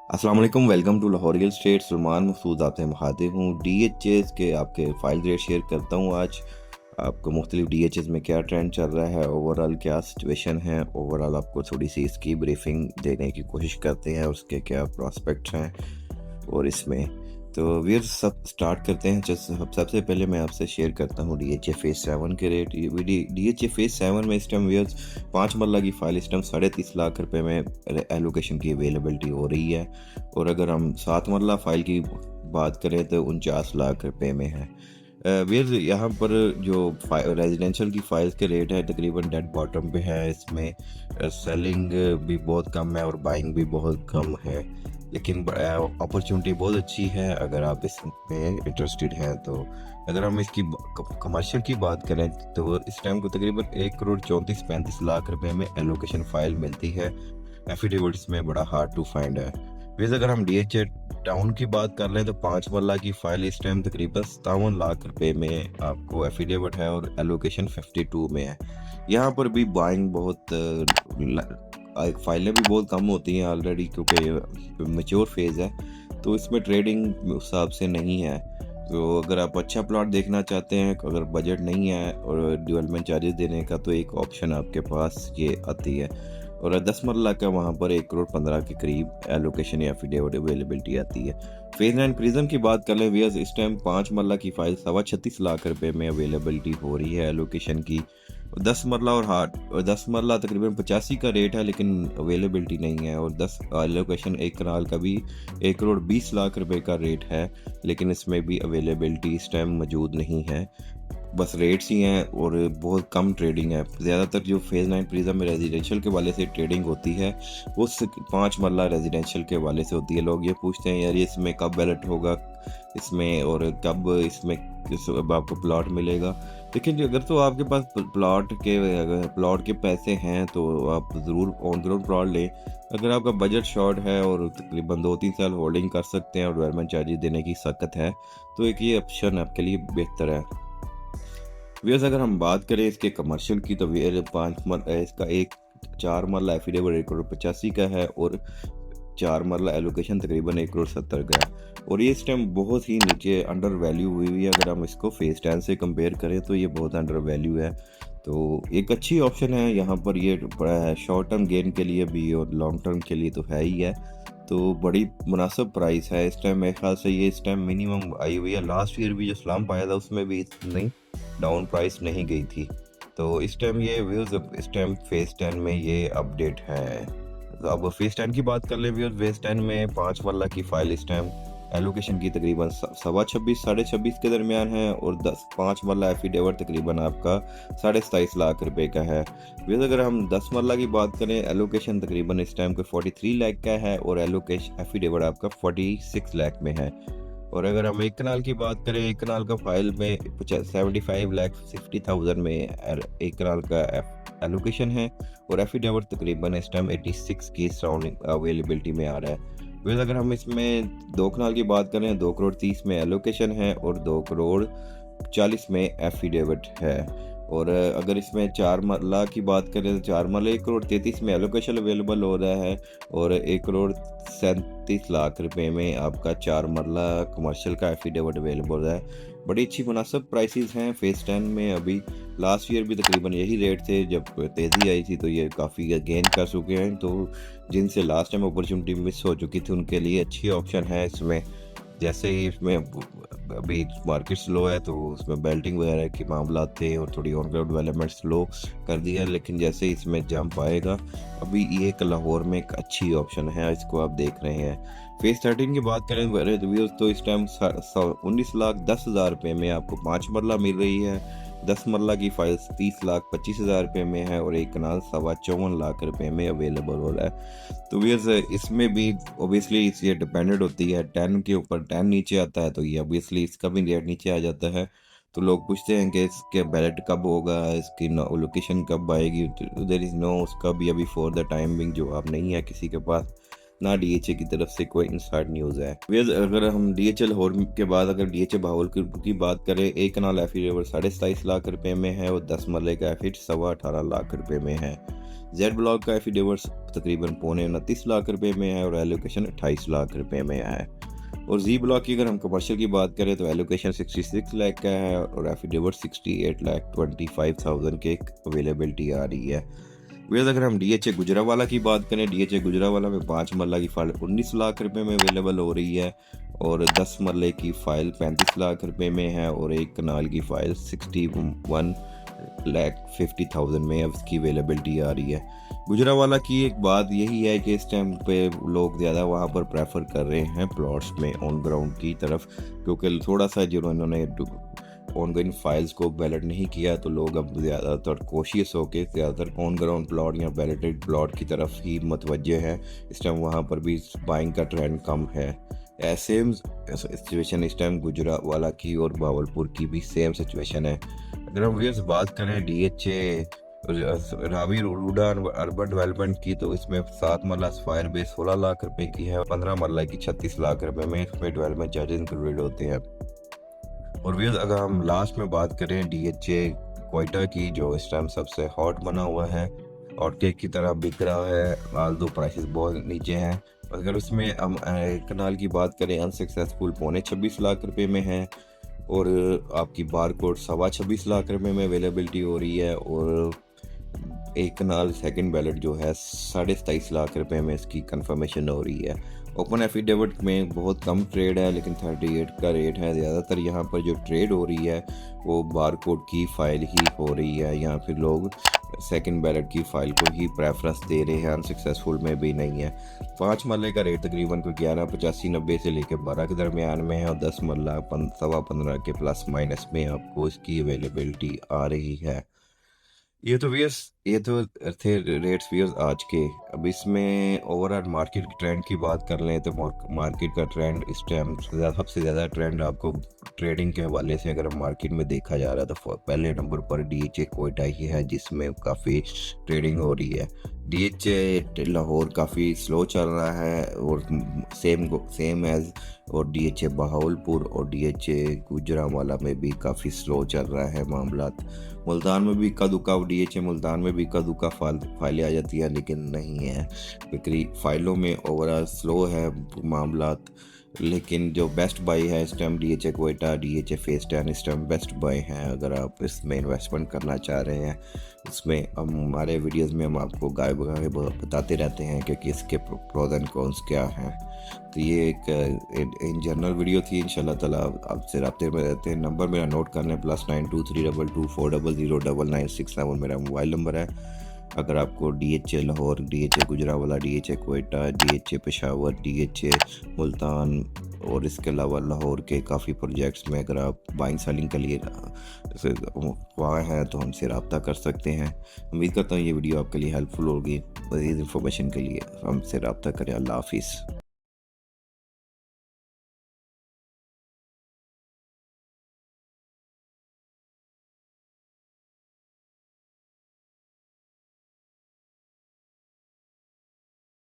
अस्सलाम वालेकुम, welcome to Lahore real estate. Salman Masood आपसे मुखातिब हूँ। डीएचएस के आपके फाइल रेट शेयर करता हूँ आज आपको। मुख्तलिफ डीएचएस में क्या ट्रेंड चल रहा है, ओवरऑल क्या सिचुएशन है, ओवरऑल आपको थोड़ी सी इसकी ब्रीफिंग देने की कोशिश करते हैं, उसके क्या प्रॉस्पेक्ट्स हैं और इसमें तो वीर सब स्टार्ट करते हैं। सबसे पहले मैं आपसे शेयर करता हूँ डीएचए फेज 7 के रेट। डीएचए फेज 7 में इस टाइम वीर 5 मरला की फ़ाइल इस टाइम 33.5 लाख रुपए में एलोकेशन की अवेलेबिलिटी हो रही है। और अगर हम 7 मरला फ़ाइल की बात करें तो 49 लाख रुपए में है। वीर यहाँ पर जो रेजिडेंशियल की फ़ाइल्स के रेट है तकरीबन डेड बॉटम पे है। इसमें सेलिंग भी बहुत कम है और बाइंग भी बहुत कम है, लेकिन अपॉर्चुनिटी बहुत अच्छी है अगर आप इसमें इंटरेस्टेड हैं तो। अगर हम इसकी कमर्शियल की बात करें तो इस टाइम को तकरीबन 1 करोड़ 34-35 लाख रुपए में एलोकेशन फाइल मिलती है। एफिडेविट इसमें बड़ा हार्ड टू फाइंड है। वैसे अगर हम डीएचए टाउन की बात कर रहे हैं तो 5 मरला की फाइल इस टाइम तकरीबन 57 लाख रुपए में आपको एफिडेविट है और एलोकेशन 52 में है। यहाँ पर भी बाइंग बहुत फाइलें भी बहुत कम होती हैं ऑलरेडी, क्योंकि मैच्योर फेज़ है तो इसमें ट्रेडिंग उस हिसाब से नहीं है। तो अगर आप अच्छा प्लॉट देखना चाहते हैं, अगर बजट नहीं है और डेवलपमेंट चार्जेस देने का, तो एक ऑप्शन आपके पास ये आती है। और 10 मरला का वहाँ पर 1 करोड़ 15 के करीब एलोकेशन या एफिडेविट अवेलेबिलिटी आती है। फेज 9 प्रिज्म की बात कर लें वियर्स, इस टाइम 5 मरला की फाइल 36.5 लाख रुपए में अवेलेबिलिटी हो रही है एलोकेशन की। 10 मरला और 10 मरला तकरीबन 85 का रेट है, लेकिन अवेलेबिलिटी नहीं है। और 10 एलोकेशन 1 कनाल का भी 1 करोड़ 20 लाख रुपए का रेट है, लेकिन इसमें भी अवेलेबिलिटी इस टाइम मौजूद नहीं है। बस रेट्स ही हैं और बहुत कम ट्रेडिंग है। ज़्यादातर जो फेज़ 9 प्रिज्म में रेजिडेंशियल के वाले से ट्रेडिंग होती है वो 5 मरला रेजिडेंशियल के वाले से होती है। लोग ये पूछते हैं यार ये इसमें कब बैलेट होगा इसमें और कब इसमें आपको प्लॉट मिलेगा। लेकिन अगर तो आपके पास प्लॉट के पैसे हैं तो आप ज़रूर ऑन ग्राउंड प्लॉट लें। अगर आपका बजट शॉर्ट है और तकरीबन 2-3 साल होल्डिंग कर सकते हैं और डेवलपमेंट चार्जेस देने की सकत है, तो एक ये ऑप्शन आपके लिए बेहतर है। व्यस अगर हम बात करें इसके कमर्शियल की तो इसका एक 4 मरला एफिडेविट 1 करोड़ 85 का है और 4 मरला एलोकेशन तकरीबन 1 करोड़ 70 का है। और ये इस टाइम बहुत ही नीचे अंडर वैल्यू हुई हुई है। अगर हम इसको फेज 10 से कंपेयर करें तो ये बहुत अंडर वैल्यू है। तो एक अच्छी ऑप्शन है यहाँ पर, ये बड़ा है शॉर्ट टर्म गेन के लिए भी और लॉन्ग टर्म के लिए तो है ही है। तो बड़ी मुनासिब प्राइस है इस टाइम। मेरे ख्याल से ये इस टाइम मिनिमम आई हुई है। लास्ट ईयर भी जो स्लम्प आया था उसमें भी इतनी डाउन प्राइस नहीं गई थी। तो इस टाइम ये व्यूज़ इस टाइम फेज 10 में ये अपडेट है। तो अब फेज 10 की बात कर ले व्यूज़, फेज 10 में 5 मरला की फाइल इस टाइम एलोकेशन की तकरीबन 26.5 के दरमियान है और 5 मरला एफिडेविट तकरीबन आपका 27.5 लाख रुपए का है। वैसे अगर हम 10 मरला की बात करें, एलोकेशन तकरीबन इस टाइम को 43 लाख का है और एलोकेशन एफिडेविट आपका 46 लाख में है। और अगर हम 1 कनाल की बात करें, 1 कनाल का फाइल में 75,50,000 में 1 कनाल का एलोकेशन है और एफिडेविट तकरीबन इस टाइम 86 की सराउंडिंग अवेलेबिलिटी में आ रहा है। वैसे अगर हम इसमें 2 कनाल की बात करें, 2 करोड़ 30 में एलोकेशन है और 2 करोड़ 40 में एफिडेविट है। और अगर इसमें 4 मरला की बात करें तो 4 मरला 1 करोड़ 33 में एलोकेशन अवेलेबल हो रहा है और 1 करोड़ 37 लाख रुपए में आपका 4 मरला कमर्शियल का एफिडेविट अवेलेबल हो रहा है। बड़ी अच्छी मुनासिब प्राइसेस हैं फेज 10 में। अभी लास्ट ईयर भी तकरीबन यही रेट थे, जब तेज़ी आई थी तो ये काफ़ी गेन कर चुके हैं। तो जिनसे लास्ट टाइम अपॉर्चुनिटी मिस हो चुकी थी उनके लिए अच्छी ऑप्शन है इसमें। जैसे ही इसमें अभी मार्केट स्लो है तो उसमें बेल्टिंग वगैरह के मामला थे और थोड़ी ऑन ग्राउंड डेवलपमेंट स्लो कर दिया, लेकिन जैसे ही इसमें जंप आएगा, अभी ये एक लाहौर में एक अच्छी ऑप्शन है, इसको आप देख रहे हैं। फेज 13 की बात करें तो इस टाइम 19,10,000 रुपये में आपको 5 मरला मिल रही है। 10 मरला की फाइल 30,25,000 रुपये में है और 1 कनाल 54 लाख रुपये में अवेलेबल हो रहा है। तो व्यर्स इसमें भी ऑब्वियसली ये डिपेंडेंट होती है। 10 के ऊपर 10 नीचे आता है तो ये ऑब्वियसली इसका भी रेट नीचे आ जाता है। तो लोग पूछते हैं कि इसके बैलेट कब होगा, इसकी लोकेशन कब आएगी। देयर इज़ नो, उसका भी अभी फॉर द टाइम बिंग जवाब नहीं है किसी के पास, ना डीएचए की तरफ से कोई इनसाइड न्यूज़ है। अगर हम डीएचए लाहौर के बाद अगर डीएचए बहावलपुर की बात करें, 1 कनाल एफिडेविट 27.5 लाख रुपए में है और 10 मरले का एफिड 18.25 लाख रुपए में है। जेड ब्लॉक का एफिडेविट तकरीबन पौने 29 लाख रुपए में है और एलोकेशन 28 लाख रुपए में है। और जी ब्लॉक की अगर हम कमर्शियल की बात करें तो एलोकेशन 66 लाख का है और एफिडेविट 68,25,000 के अवेलेबिलिटी आ रही है। वैसे अगर हम DHA गुजरावाला की बात करें, DHA गुजरावाला में 5 मरला की फ़ाइल 19 लाख रुपए में अवेलेबल हो रही है और 10 मरले की फ़ाइल 35 लाख रुपए में है और 1 कनाल की फ़ाइल 61,50,000 में अब इसकी अवेलेबिलिटी आ रही है। गुजरावाला की एक बात यही है कि इस टाइम पे लोग ज़्यादा वहाँ पर प्रेफर कर रहे हैं प्लॉट्स में ऑन ग्राउंड की तरफ, क्योंकि थोड़ा सा जिन्होंने ऑनगोइंग फाइल्स को बैलेट नहीं किया तो लोग अब ज़्यादातर कोशिश होकर ज़्यादातर ऑन ग्राउंड प्लॉट या बैलेटेड प्लॉट की तरफ ही मुतवज्जे है। इस टाइम वहाँ पर भी बाइंग का ट्रेंड कम है। सेम सिचुएशन इस टाइम गुजरावाला की और भावलपुर की भी सेम सिचुएशन है। अगर हम व्यूअर्स बात करें DHA Ravi RUDA urban development की तो इसमें 7 मरला फायर बेस 16 लाख रुपए की है और 15 मरला की 36 लाख रुपए में इसमें डेवलपमेंट चार्जेस इंक्लूडेड होते हैं। और व्यूअर्स अगर हम लास्ट में बात करें DHA क्वाइटा की, जो इस टाइम सबसे हॉट बना हुआ है और केक की तरह बिक रहा है, आज दो प्राइसेस बहुत नीचे हैं। अगर उसमें हम कनाल की बात करें अनसक्सेसफुल पौने 26 लाख रुपए में है और आपकी बार कोड 26.25 लाख रुपए में अवेलेबिलिटी हो रही है और एक कनाल सेकंड बैलेट जो है 27.5 लाख रुपए में इसकी कंफर्मेशन हो रही है। ओपन एफिडेविट में बहुत कम ट्रेड है लेकिन 38 का रेट है। ज़्यादातर यहाँ पर जो ट्रेड हो रही है वो बार कोड की फ़ाइल ही हो रही है, यहाँ फिर लोग सेकंड बैलेट की फ़ाइल को ही प्रेफरेंस दे रहे हैं, अनसक्सेसफुल में भी नहीं है। 5 मरले का रेट तकरीबन को 11.85-90 से लेकर 12 के दरमियान में है और 10 मरला 15.25 के प्लस माइनस में आपको इसकी अवेलेबिलिटी आ रही है। ये तो थे रेट्स व्यूअर्स आज के। अब इसमें ओवरऑल मार्केट ट्रेंड की बात कर लें तो मार्केट का ट्रेंड इस टाइम सबसे ज़्यादा ट्रेंड आपको ट्रेडिंग के हवाले से अगर मार्केट में देखा जा रहा है तो पहले नंबर पर DHA क्वाइटा ही है जिसमें काफ़ी ट्रेडिंग हो रही है। DHA लाहौर काफ़ी स्लो चल रहा है और सेम एज और DHA बहावलपुर और DHA गुजरांवाला में भी काफ़ी स्लो चल रहा है मामला। मुल्तान में भी इक्का दुक्का DHA मुल्तान में भी इक्का दुक्का फाइलें आ जाती हैं लेकिन नहीं है बिक्री फाइलों में, ओवरऑल स्लो है मामला। लेकिन जो बेस्ट बाई है इस टाइम DHA क्वाइटा, DHA फेस 10 इस टाइम बेस्ट बाई है अगर आप इसमें इन्वेस्टमेंट करना चाह रहे हैं। इसमें हमारे वीडियोस में हम आपको गाय बताते रहते हैं कि इसके प्रोज एंड कॉन्स क्या हैं। तो ये एक इन जनरल वीडियो थी। इंशाल्लाह ताला आपसे राब्ते में रहते हैं। नंबर मेरा नोट कर लें +923224009967 मेरा मोबाइल नंबर है। अगर आपको DHA Lahore, DHA Gujranwala, DHA Quetta, DHA Peshawar, DHA Multan और इसके अलावा लाहौर के काफ़ी प्रोजेक्ट्स में अगर आप बाइंग सेलिंग के लिए वहाँ हैं तो हमसे रब्ता कर सकते हैं। उम्मीद करता हूँ ये वीडियो आपके लिए हेल्पफुल होगी। मज़ीद इन्फॉर्मेशन के लिए हमसे रब्ता करें। अल्लाह हाफिज़।